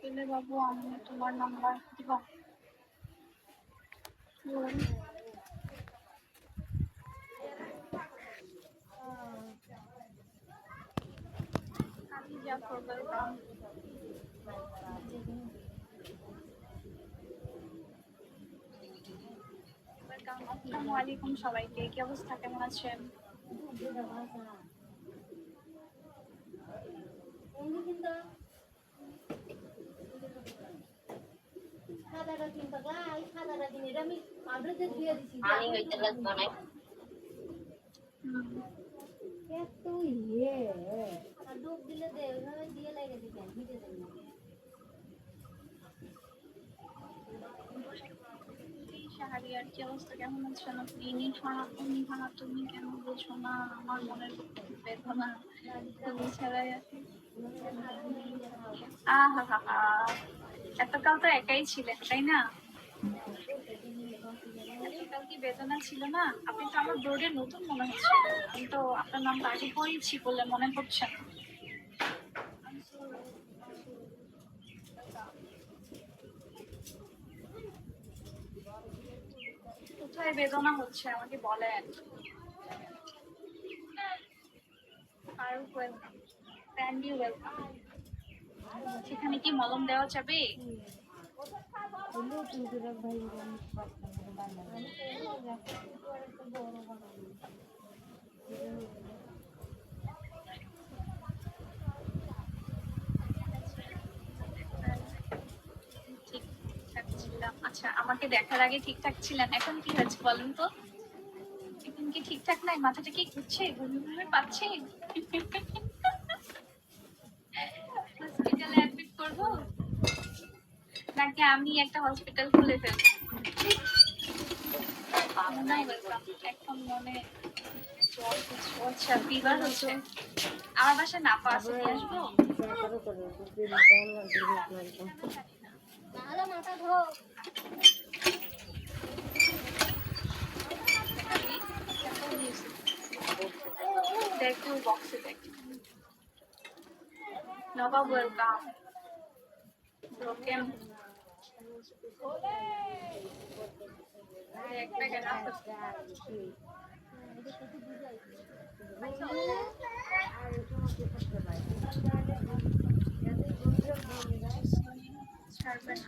পেলে বাবু আমি তোমার নাম্বার দিব। আমি জাফর ওয়েলকাম। আসসালামু আলাইকুম সবাইকে, কি অবস্থা, কেমন আছেন? শাহরিয়ার কি অবস্থা, কেমন আছেন আপনি? নিহা তুমি কেন বুঝো না আমার মনের বেদনা, তুমি ছাড়াই আছে। আহা হা হা, এতকাল তো একাই ছিলেন তাই না? এতকাল কি বেদনা ছিল না? আপনি তো আমার বোর্ডে নতুন মনে হচ্ছে, আমি তো আপনার নামটা আগে পড়েছি বলে মনে পড়ছে না। কোথায় বেদনা হচ্ছে আমাকে বলেন। Faruk welcome, Sandy welcome. সেখানে কি মলম দেওয়া যাবে? ঠিকঠাক ছিলাম। আচ্ছা, আমাকে দেখার আগে ঠিকঠাক ছিলেন, এখন কি হয়েছে বলেন তো? এখন কি ঠিকঠাক নাই? মাথাটা কি ঘুরছে, ঘুমি ঘুমি পাচ্ছে? হসপিটালে অ্যাডমিট করবো নাকি আমি একটা হসপিটাল খুলে ফেলবো? এখন মনে আচ্ছা ফিভার হচ্ছে, আমার বাসায় নাপা আছে, নিয়ে আসবো? দেখো বক্সে দেখ। নবাব ওয়েলকাম। ব্রোকেন এক প্যাকেট আছে। ছাড়বে না।